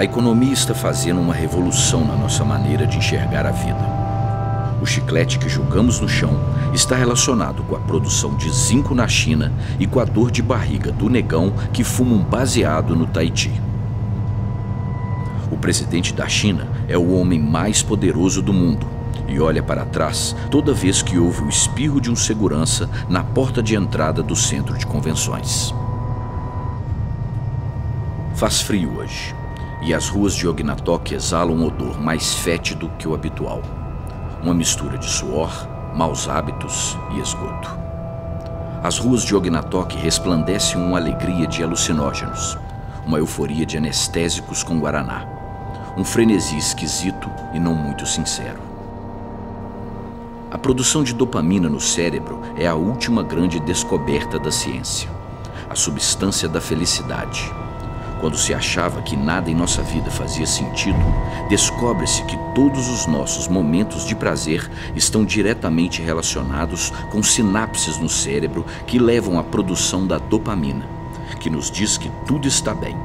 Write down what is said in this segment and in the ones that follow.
A economia está fazendo uma revolução na nossa maneira de enxergar a vida. O chiclete que jogamos no chão está relacionado com a produção de zinco na China e com a dor de barriga do negão que fuma um baseado no Tahiti. O presidente da China é o homem mais poderoso do mundo e olha para trás toda vez que ouve o espirro de um segurança na porta de entrada do centro de convenções. Faz frio hoje e as ruas de Ognatoki exalam um odor mais fétido que o habitual. Uma mistura de suor, maus hábitos e esgoto. As ruas de Ognatoki resplandecem uma alegria de alucinógenos, uma euforia de anestésicos com guaraná, um frenesi esquisito e não muito sincero. A produção de dopamina no cérebro é a última grande descoberta da ciência, a substância da felicidade. Quando se achava que nada em nossa vida fazia sentido, descobre-se que todos os nossos momentos de prazer estão diretamente relacionados com sinapses no cérebro que levam à produção da dopamina, que nos diz que tudo está bem.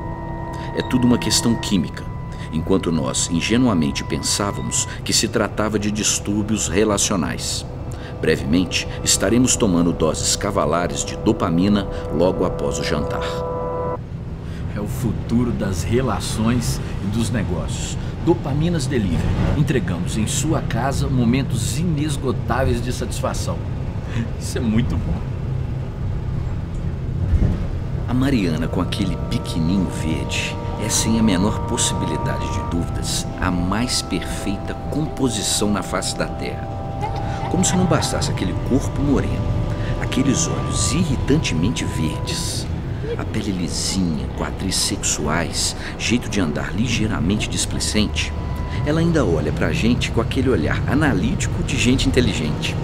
É tudo uma questão química, enquanto nós ingenuamente pensávamos que se tratava de distúrbios relacionais. Brevemente, estaremos tomando doses cavalares de dopamina logo após o jantar. É o futuro das relações e dos negócios. Dopaminas Delivery. Entregamos em sua casa momentos inesgotáveis de satisfação. Isso é muito bom. A Mariana, com aquele biquininho verde, é sem a menor possibilidade de dúvidas a mais perfeita composição na face da Terra. Como se não bastasse aquele corpo moreno, aqueles olhos irritantemente verdes, a pele lisinha, quadris sexuais, jeito de andar ligeiramente displicente, ela ainda olha pra gente com aquele olhar analítico de gente inteligente.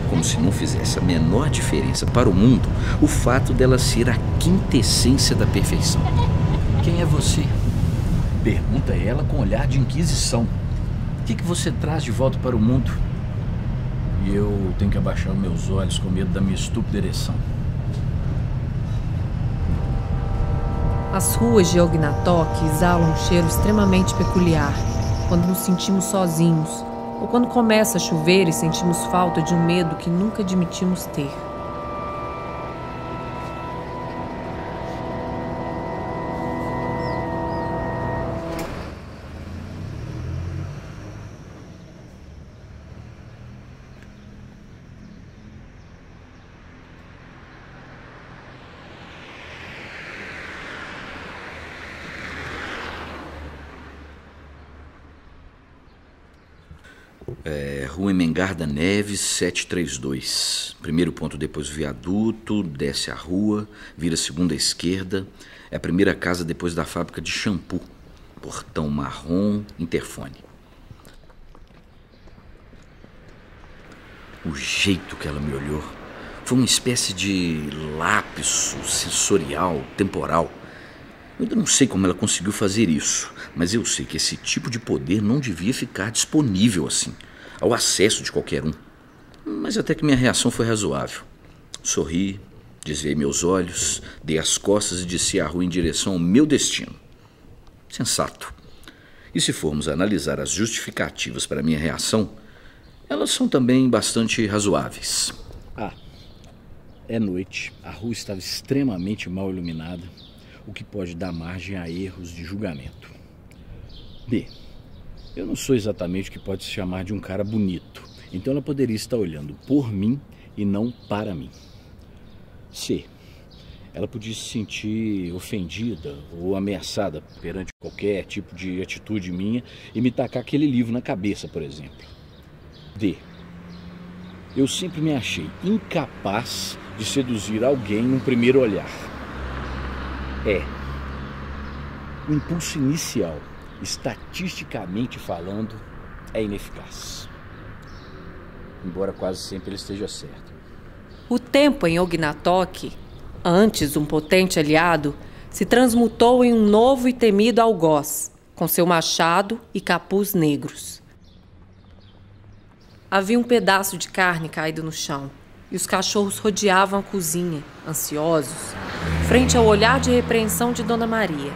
Como se não fizesse a menor diferença para o mundo o fato dela ser a quintessência da perfeição. Quem é você? Pergunta ela com olhar de inquisição. O que você traz de volta para o mundo? E eu tenho que abaixar meus olhos com medo da minha estúpida ereção. As ruas de Ognatoki exalam um cheiro extremamente peculiar quando nos sentimos sozinhos ou quando começa a chover e sentimos falta de um medo que nunca admitimos ter. Rua Emengarda Neves, 732. Primeiro ponto depois do viaduto, desce a rua, vira segunda à esquerda. É a primeira casa depois da fábrica de shampoo. Portão marrom, interfone. O jeito que ela me olhou foi uma espécie de lapso sensorial, temporal. Eu ainda não sei como ela conseguiu fazer isso, mas eu sei que esse tipo de poder não devia ficar disponível assim, ao acesso de qualquer um. Mas até que minha reação foi razoável. Sorri, desviei meus olhos, dei as costas e desci a rua em direção ao meu destino. Sensato. E se formos analisar as justificativas para minha reação, elas são também bastante razoáveis. É noite, a rua estava extremamente mal iluminada, o que pode dar margem a erros de julgamento. B. Eu não sou exatamente o que pode se chamar de um cara bonito, então ela poderia estar olhando por mim e não para mim. C. Ela podia se sentir ofendida ou ameaçada perante qualquer tipo de atitude minha e me tacar aquele livro na cabeça, por exemplo. D. Eu sempre me achei incapaz de seduzir alguém num primeiro olhar. E. O impulso inicial, estatisticamente falando, é ineficaz. Embora quase sempre ele esteja certo. O tempo em Ognatoki, antes um potente aliado, se transmutou em um novo e temido algoz, com seu machado e capuz negros. Havia um pedaço de carne caído no chão, e os cachorros rodeavam a cozinha, ansiosos, frente ao olhar de repreensão de Dona Maria.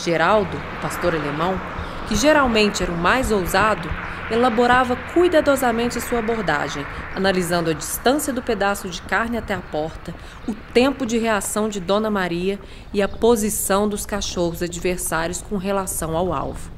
Geraldo, o pastor alemão, que geralmente era o mais ousado, elaborava cuidadosamente a sua abordagem, analisando a distância do pedaço de carne até a porta, o tempo de reação de Dona Maria e a posição dos cachorros adversários com relação ao alvo.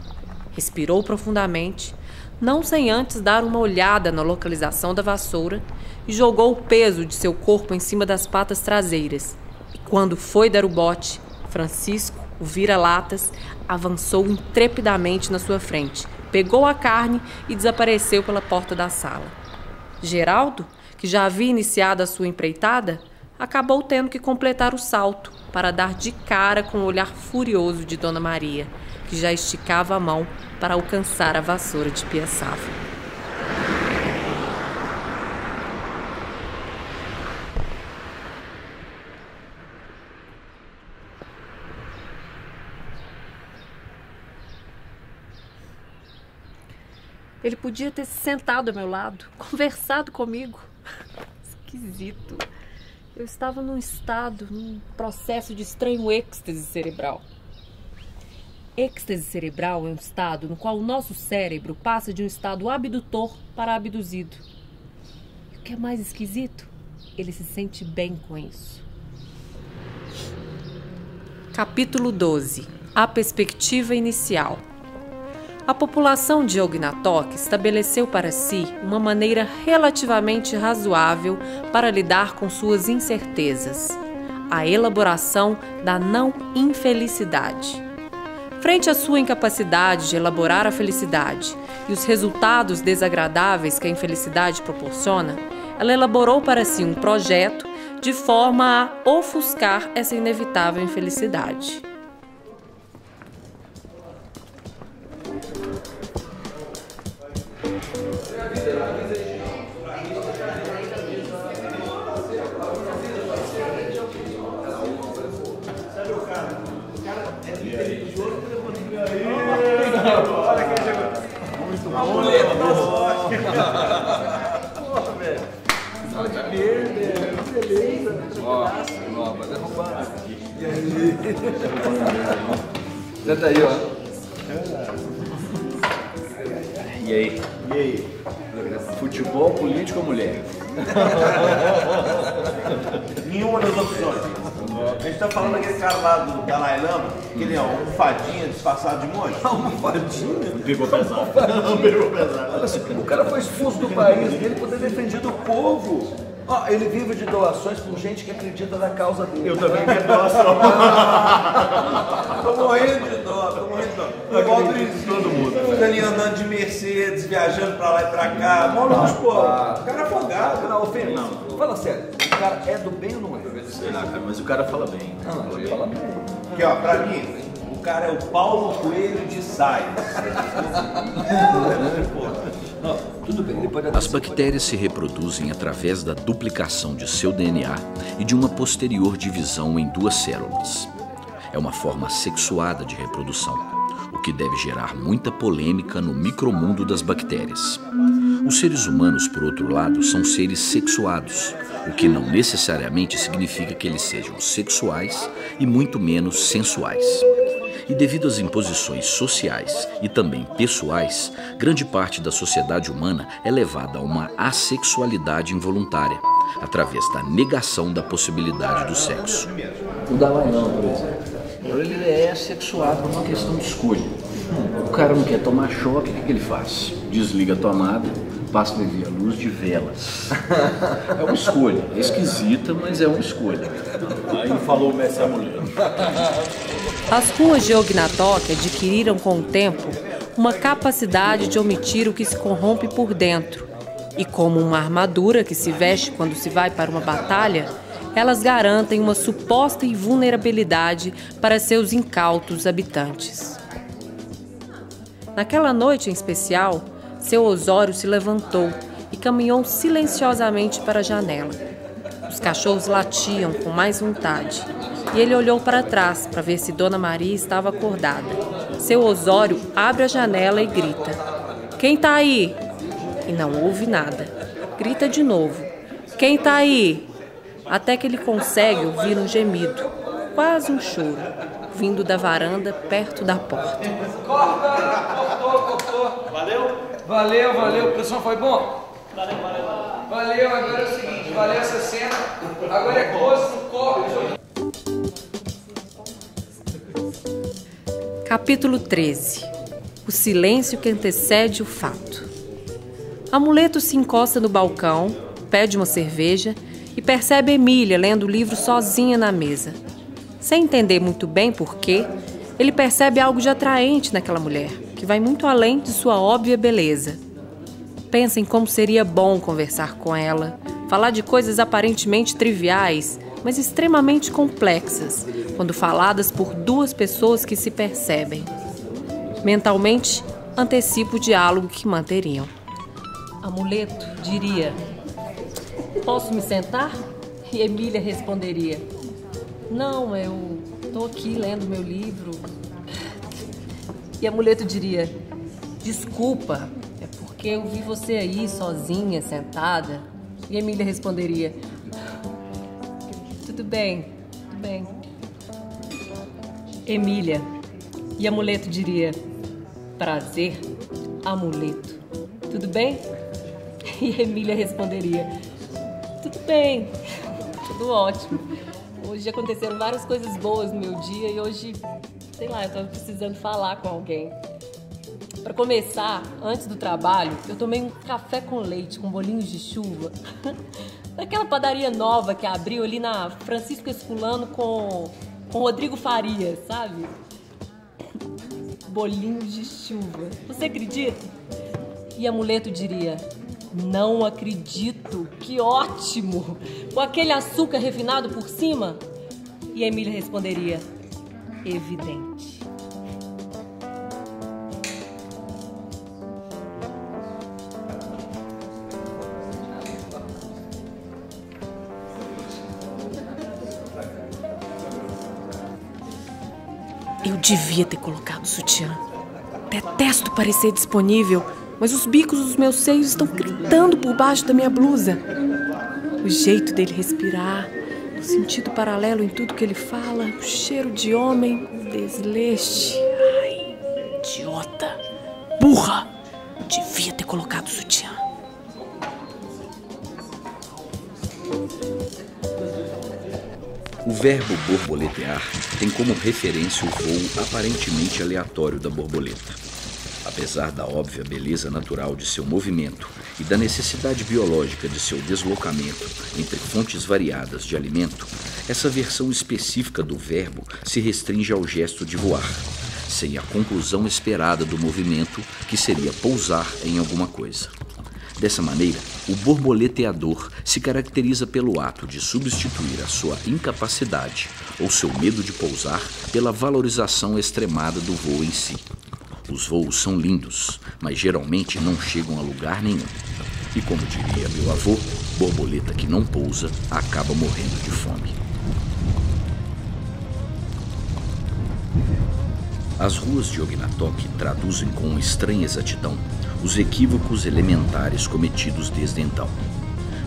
Respirou profundamente, não sem antes dar uma olhada na localização da vassoura, e jogou o peso de seu corpo em cima das patas traseiras. E quando foi dar o bote, Francisco, o vira-latas, avançou intrepidamente na sua frente, pegou a carne e desapareceu pela porta da sala. Geraldo, que já havia iniciado a sua empreitada, acabou tendo que completar o salto para dar de cara com o olhar furioso de Dona Maria, que já esticava a mão para alcançar a vassoura de Piaçava. Ele podia ter se sentado ao meu lado, conversado comigo. Esquisito. Eu estava num processo de estranho êxtase cerebral. Êxtase cerebral é um estado no qual o nosso cérebro passa de um estado abdutor para abduzido. E o que é mais esquisito? Ele se sente bem com isso. Capítulo 12. A perspectiva inicial. A população de Ognatock estabeleceu para si uma maneira relativamente razoável para lidar com suas incertezas: a elaboração da não infelicidade. Frente à sua incapacidade de elaborar a felicidade e os resultados desagradáveis que a infelicidade proporciona, ela elaborou para si um projeto de forma a ofuscar essa inevitável infelicidade. Senta aí, ó. E aí? E aí? Futebol, política ou mulher? Nenhuma das opções. A gente tá falando daquele cara lá do Dalai Lama, que ele é um fadinha disfarçado de monge. Uma fadinha? Pegou pesado. Pegou pesado. Olha, o cara foi expulso do país dele por ter defendido o povo. Ó, ele vive de doações por gente que acredita na causa dele. Eu também me doação. Tô morrendo de dó, tô morrendo de dó. Igual o todo mundo. Fica ali andando de Mercedes, viajando pra lá e pra cá. Mó luxo, pô. O cara é afogado. Não, Fernando, fala sério. O cara é do bem ou não é? Sei lá, cara, mas o cara fala bem. Não, ele fala bem. Aqui, ó, pra mim, o cara é o Paulo Coelho de Sais. Tudo bem, ele pode até As bactérias se reproduzem através da duplicação de seu DNA e de uma posterior divisão em duas células. É uma forma sexuada de reprodução, o que deve gerar muita polêmica no micromundo das bactérias. Os seres humanos, por outro lado, são seres sexuados, o que não necessariamente significa que eles sejam sexuais e muito menos sensuais. E devido às imposições sociais e também pessoais, grande parte da sociedade humana é levada a uma assexualidade involuntária, através da negação da possibilidade do sexo. O Dalai Lama, por exemplo, ele é sexuado por uma questão de escolha. O cara não quer tomar choque, o que ele faz? Desliga a tomada, passa a viver a luz de velas. É uma escolha, é esquisita, mas é uma escolha. Aí falou o mestre Amuleto. As ruas de Ognatock adquiriram com o tempo uma capacidade de omitir o que se corrompe por dentro. E como uma armadura que se veste quando se vai para uma batalha, elas garantem uma suposta invulnerabilidade para seus incautos habitantes. Naquela noite em especial, seu Osório se levantou e caminhou silenciosamente para a janela. Os cachorros latiam com mais vontade e ele olhou para trás para ver se Dona Maria estava acordada. Seu Osório abre a janela e grita: "Quem tá aí?" E não ouve nada. Grita de novo: "Quem tá aí?" Até que ele consegue ouvir um gemido, quase um choro. vindo da varanda perto da porta. Cortou. Valeu. O pessoal foi bom? Valeu. Agora é o seguinte, valeu essa cena. Agora é close no corpo. Capítulo 13. O silêncio que antecede o fato. Amuleto se encosta no balcão, pede uma cerveja e percebe Emília lendo o livro sozinha na mesa. Sem entender muito bem por quê, ele percebe algo de atraente naquela mulher, que vai muito além de sua óbvia beleza. Pensa em como seria bom conversar com ela, falar de coisas aparentemente triviais, mas extremamente complexas, quando faladas por duas pessoas que se percebem. Mentalmente, antecipa o diálogo que manteriam. Amuleto diria: "Posso me sentar?" E Emília responderia: "Não, eu tô aqui lendo meu livro." E Amuleto diria: "Desculpa, é porque eu vi você aí sozinha, sentada." E Emília responderia: Tudo bem. Emília. E Amuleto diria: "Prazer, Amuleto. Tudo bem?" E Emília responderia: "Tudo bem, tudo ótimo. Hoje aconteceram várias coisas boas no meu dia e hoje, sei lá, eu tava precisando falar com alguém." Para começar, antes do trabalho, eu tomei um café com leite com bolinhos de chuva. Daquela padaria nova que abriu ali na Francisco Esculano com Rodrigo Farias, sabe? Bolinhos de chuva. Você acredita? E Amuleto diria: "Não acredito, que ótimo! Com aquele açúcar refinado por cima?" E Emília responderia: "Evidente." Eu devia ter colocado o sutiã. Detesto parecer disponível, mas os bicos dos meus seios estão gritando por baixo da minha blusa. O jeito dele respirar, o sentido paralelo em tudo que ele fala, o cheiro de homem, o desleixo. Ai, idiota, burra, devia ter colocado o sutiã. O verbo borboletear tem como referência o voo aparentemente aleatório da borboleta. Apesar da óbvia beleza natural de seu movimento e da necessidade biológica de seu deslocamento entre fontes variadas de alimento, essa versão específica do verbo se restringe ao gesto de voar, sem a conclusão esperada do movimento, que seria pousar em alguma coisa. Dessa maneira, o borboleteador se caracteriza pelo ato de substituir a sua incapacidade ou seu medo de pousar pela valorização extremada do voo em si. Os voos são lindos, mas geralmente não chegam a lugar nenhum. E como diria meu avô, borboleta que não pousa acaba morrendo de fome. As ruas de Ognatoki traduzem com estranha exatidão os equívocos elementares cometidos desde então.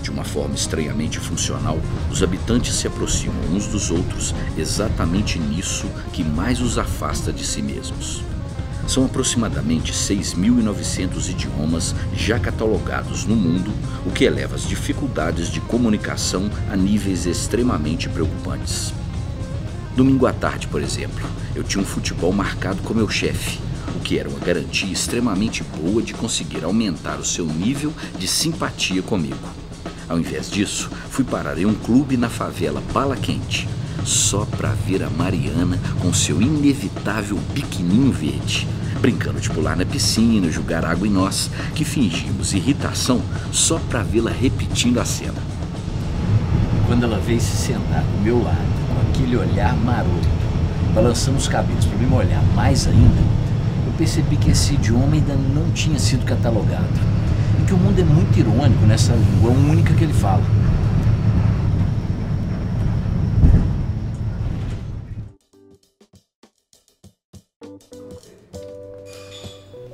De uma forma estranhamente funcional, os habitantes se aproximam uns dos outros exatamente nisso que mais os afasta de si mesmos. São aproximadamente 6.900 idiomas já catalogados no mundo, o que eleva as dificuldades de comunicação a níveis extremamente preocupantes. Domingo à tarde, por exemplo, eu tinha um futebol marcado com meu chefe, o que era uma garantia extremamente boa de conseguir aumentar o seu nível de simpatia comigo. Ao invés disso, fui parar em um clube na favela Bala Quente, só para ver a Mariana com seu inevitável biquininho verde, brincando de pular na piscina, jogar água em nós, que fingimos irritação só para vê-la repetindo a cena. Quando ela veio se sentar do meu lado, com aquele olhar maroto, balançando os cabelos para me molhar mais ainda, eu percebi que esse idioma ainda não tinha sido catalogado. E que o mundo é muito irônico nessa língua única que ele fala.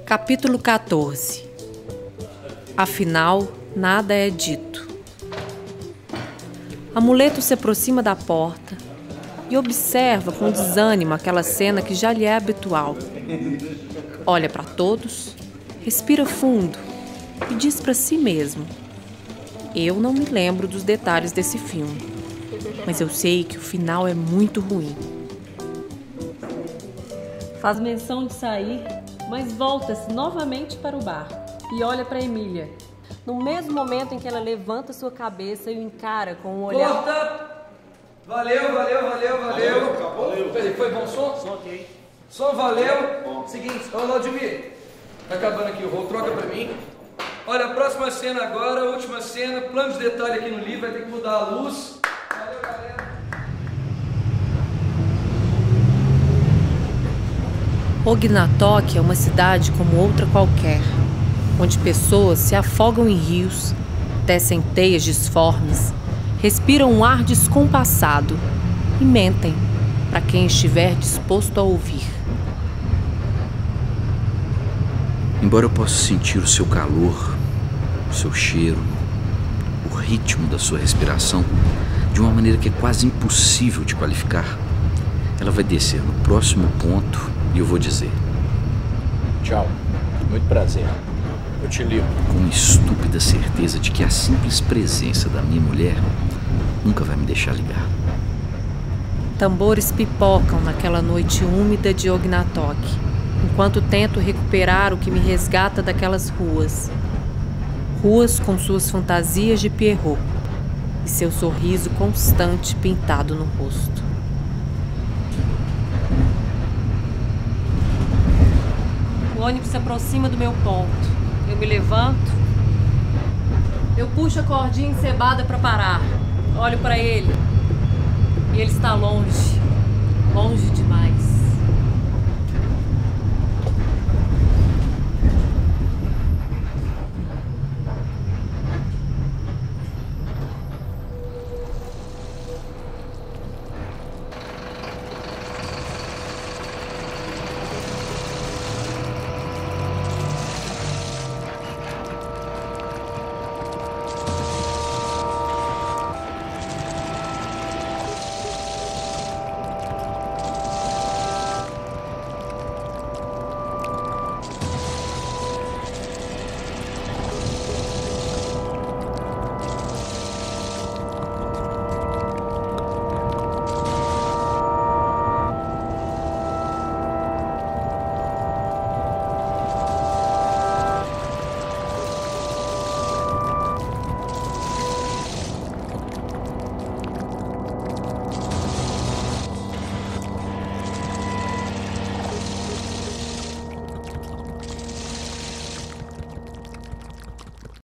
Capítulo 14. Afinal, nada é dito. Amuleto se aproxima da porta, e observa com desânimo aquela cena que já lhe é habitual. Olha para todos, respira fundo e diz para si mesmo: eu não me lembro dos detalhes desse filme, mas eu sei que o final é muito ruim. Faz menção de sair, mas volta-se novamente para o bar e olha para Emília. No mesmo momento em que ela levanta sua cabeça e o encara com um olhar... Corta! Valeu. Acabou? Peraí, foi bom som? Som ok. Som, valeu. Bom. Seguinte, ô Laudimir, tá acabando aqui o rolo, troca pra mim. Olha, a próxima cena agora, a última cena, plano de detalhe aqui no livro, vai ter que mudar a luz. Valeu, galera. Ognatoki é uma cidade como outra qualquer, onde pessoas se afogam em rios, tecem teias disformes, respiram um ar descompassado e mentem para quem estiver disposto a ouvir. Embora eu possa sentir o seu calor, o seu cheiro, o ritmo da sua respiração, de uma maneira que é quase impossível de qualificar, ela vai descer no próximo ponto e eu vou dizer: tchau, muito prazer. Eu te ligo. Com uma estúpida certeza de que a simples presença da minha mulher nunca vai me deixar ligar. Tambores pipocam naquela noite úmida de Ognatoki, enquanto tento recuperar o que me resgata daquelas ruas. Ruas com suas fantasias de Pierrot e seu sorriso constante pintado no rosto. O ônibus se aproxima do meu ponto. Eu me levanto. Eu puxo a cordinha encebada para parar. Olho para ele. E ele está longe. Longe demais.